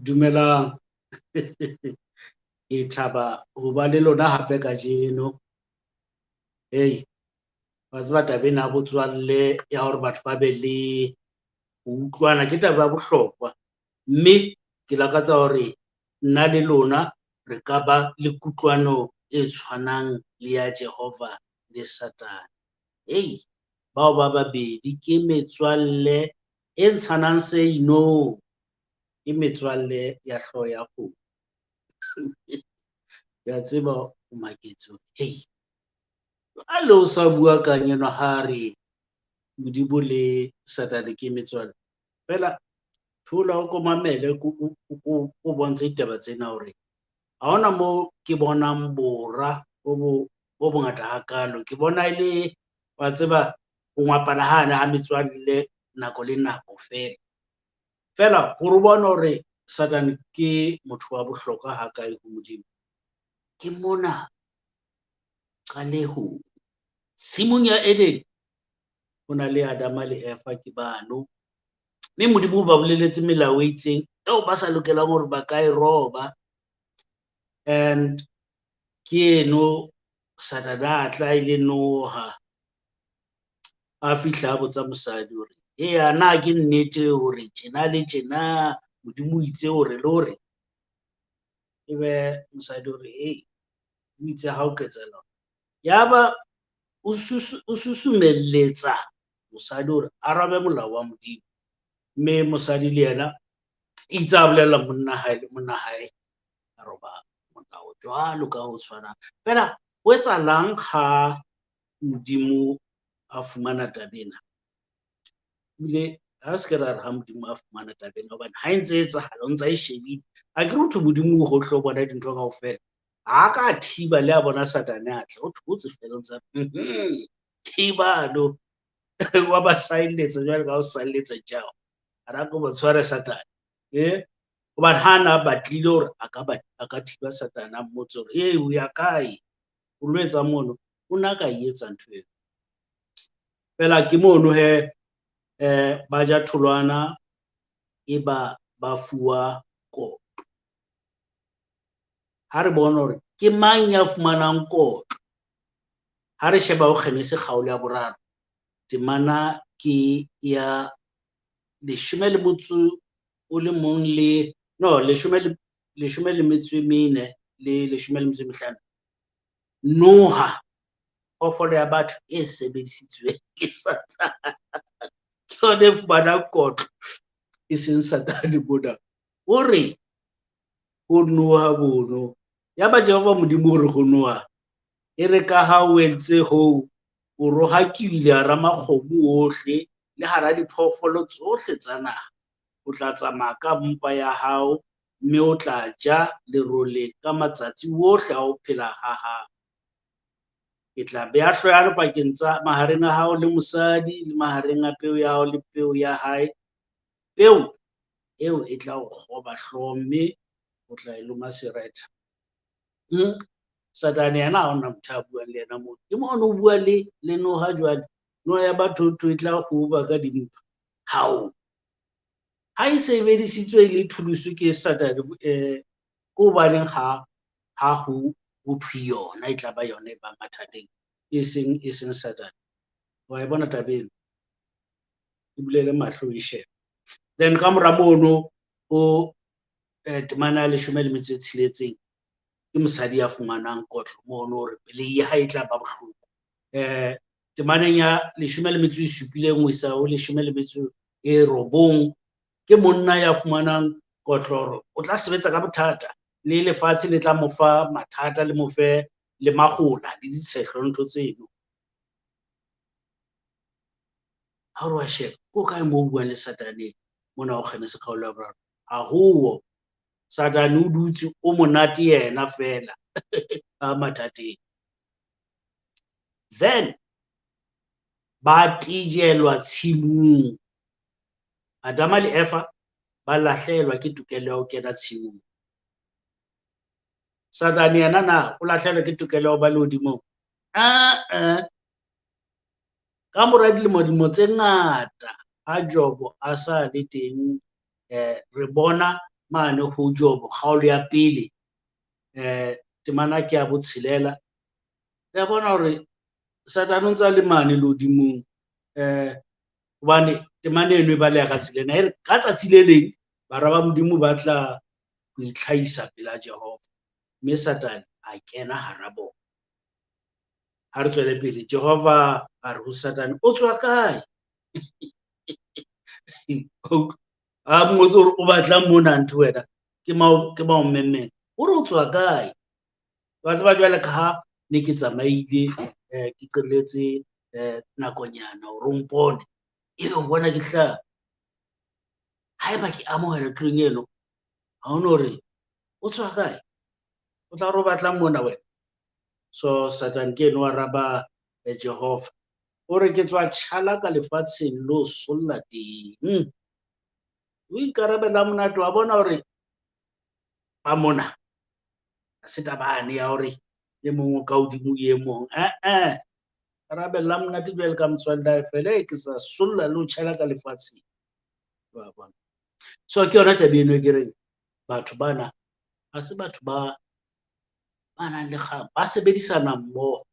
Dumelang. E thaba ho ba le lona hape kajeno. Hey, wa tseba taba ena ya botswalle ya hore batho ba be le ho utlwana ke taba ya bohlokwa. Mme ke lakatsa hore nna le lona re ka ba le kutlwano e tshwanang le ya Jehova le Satane. Hey, bao ba babedi ke metswalle e ntshanang se inong, ke metswalle ya hlooho ya kgomo. Ya tseba o maketse hore hey, a le o sa bua ka nyeno ha re Modimo le Satane ke metswalle. Fela thola o ko mamele o bontshe ditaba tsena hore ha hona moo ke bonang bora bo bongata hakalo. Ke bona ile wa tseba o ngwapana hane ha metswalle nako le nako fela gore bona hore Satane ke motho wa bohlokwa ha kae ho Modimo. Ke mona qaleho tshimong ya Eden ho na le Adama le Eva ke bano, mme Modimo ba boleletse melao e itseng eo ba sa lokelang hore ba ka e roba. And ke eno Satane a tla ile Noha a fihla a botsa mosadi hore ana ke nnete hore tjena le tjena Modimo itse hore le hore ebe mosadi hore o itse ha o ketsahala yaba o susumelletsa mosadi hore a rabe molao wa Modimo. Mme mosadi le yena itse a bolella monna hae a roba molao jwalo ka ho tshwana. Fela ho etsahalang ha Modimo a fumana tabena, ebile ha se ke ra re ha Modimo a fumana tabena hobane ha e ntse etsahala o ntsa e shebile. Ha ke re ho thwe Modimo hohle o bona dintho kaofela, ha ka thiba le a bona Satane a tla o thotse fela o ntsa thibano wa ba silence jwale ka o silence jao a ra ko tshware Satane hobane ha na batlile hore a ka thiba Satane a mmotse hore o ya kae, o lo etsa mono, o na ka etsa ntho eo. Fela ke mono ba ja tholwana e ba fuwa kotlo. Ha re bona hore ke mang ya fumanang kotlo, ha re sheba ho Kgenese kgaolo ya boraro, temana ke ya 11 le 15. Noha phoofolo ya batho e sebedisitsweng ke Satane ke yona e fumanang kotlo e seng Satane mona. O re ho Noha bono yaba Jehova Modimo hore ho Noha e re ka ha o entse hoo o rohakile hara makgomo ohle le hara diphoofolo tsohle tsa naha. O tla tsamaya ka mpa ya hao mme o tla ja lerole ka matsatsi ohle a ho phela ha hao. Ke tla beha hloyana pakeng tsa mahareng a hao le mosadi le mahareng a peo ya hao le peo ya hae. Peo eo e tla o kgoba hlooho mme o tla e loma seretha. Satane yena ha hona motho a buang le yena moo. Ke mono o bua le Noha jwale. Noha ya batho e tla kgoba ka dimpa. Hao ha e sebedisitswe le thulusu ke Satane ko baneng ha ho thwe yona e tla ba yona e ba mathateng e seng Satane. Wa e bona tabeng e bulele mahlo e shebe. Then ka mora mono o temana 16 ke mosadi ya fumanang kotlo mono hore pele ya hae tla ba bohloko. Temaneng ya 17 ho isa ho 19 ke monna ya fumanang kotlo hore o tla sebetsa ka bothata le lefatshe le tla mo fa mathata le mo fe le mahola le ditshehlo ntho tseno. Ha re wa sheba ko kae mo buang le Satane mona ho Kgenese kgaolo ya boraro? Ha huo. Satane o dutse o monate yena fela a mathateng. Then ba tijelwa tshimong. Adama le Eva ba lahlehelwa ke tokelo ya ho kena tshimong. Satane yena na o lahlehelwa ke tokelo ya ho ba lehodimong? Ka mora dilemo tse ngata ha Jobo a sa le teng, re bona mane ho Jehova kgaolo ya pele temana ke ya botshelela re bona hore Satane o ntsa le mane lodimong hobane temane eno e baleha ka tselena e re ka tsatsi le leng bara ba modimo ba tla ho itlhaisa pela Jehova mme Satane a kena hara bona. Ha re tswele pele Jehova a re ho Satane o tswa kae a mmotse hore o batlang mona ntho wena ke mao mmemmeng o re o tswa kae wa tseba jwale ka ha ne ke tsamaile ke qelletse nakonyana hore o mpone ebe o bona ke hlaha haeba ke amohela tlung eno ha ono hore o tswa kae o tla re o batlang mona wena. So Satane ke eno wa raba Jehova o re ke tswa tjhala ka lefatsheng lo solla teng o ikarabela monate wa bona hore ba mona a se tabane ya hore le mongwe ka hodimo ye mong arabella monate jwale ka motswalle fela ke sa solla le ho tjhala ka lefatsheng wa bona. So ke yona tabe eno ke reng batho bana ha se batho ba nang le kgang ba sebedisana mmoho.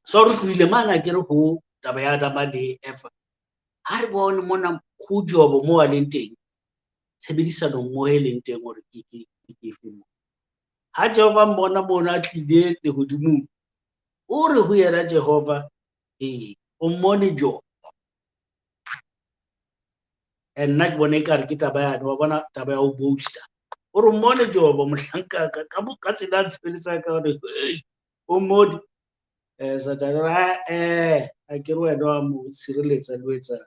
So re tlohile mana ke re ho taba ya Adama le Eva ha re bone mona ho Jehova mo a leng teng tshebedisano mmoho e leng teng hore ke efeng ha Jehova mbona mona a tlile lehodimong o re ho yena Jehova o mmone Jehova nna ke bona ekare ke taba yane wa bona taba ya ho boaster o re mmone Jehova mohlanka ka tsela a tshebeletsa ka hore o mmone Satane a ke re wena wa mo tshireletsa le ho etsa.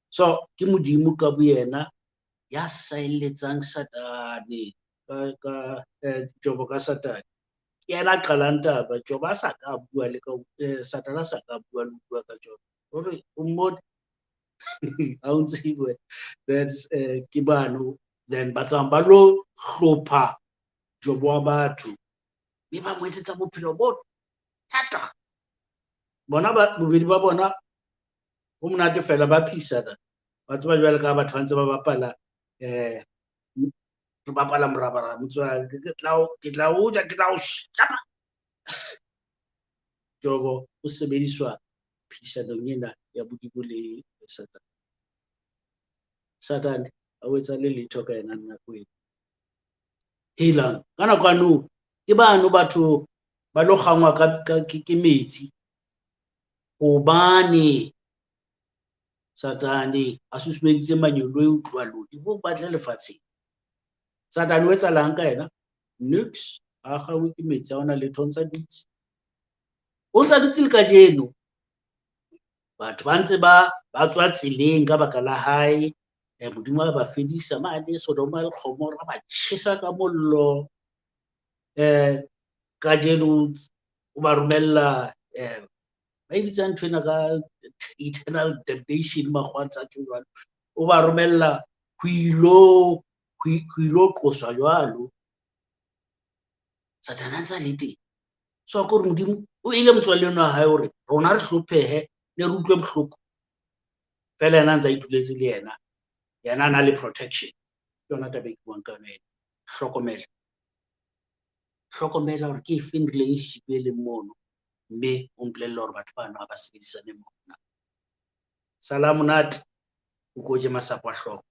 So ke modimo ka boyena ya saeletsang Satane ka Jehova ka Satane ke yena a qalang taba Jehova a sa ka bua le ka Satane a sa ka bua le bua ka Jehova hore o mmone ha o tsebe that ke bano then ba tsamaya ba lo hlopha jobo wa batho mme ba mo etsetsa bophelo bo thata bona bobedi ba bona ho monate fela ba phisana ba tseba jwale ka batho ba ntse ba bapala re bapala morabaraba Metsoalle ke tla o ja ke tla o shapa jobo o sebediswa phisanong ena ya bodimo le Satane. Satane a o etsa le letho ka yena nako ena helang ka nako ano ke bano batho ba lo kgangwa ke metsi hobane Satane a susumeditse manyolo e utlwa lodi bo batla lefatsheng. Satane o etsalang ka yena nix a kgangwe ke metsi a ona le thontsha ditsi o ntsa dutse le kajeno batho ba ntse ba tswa tseleng ka baka la hae modimo a ba fedisa mane Sodoma le khomo ra ba tjhesa ka mollo kajeno o ba romella ba ibitsa ntho ena ka eternal damnation makgwatsa jwalo o ba romella ho ilo qoswa jwalo Satane a ntse le teng. So ko re modimo o ile motswalleng wa hae hore rona re hlophehe ne re utlwe bohloko fela yena ntse a ituletse le yena a na le protection ke yona taba e ke buang ka yona ena. Hlokomela hore ke efeng relationship e leng mono mme o mpolella hore batho bano ha ba sebedisane mmoho. Sala monate o ko je masapo a hlooho.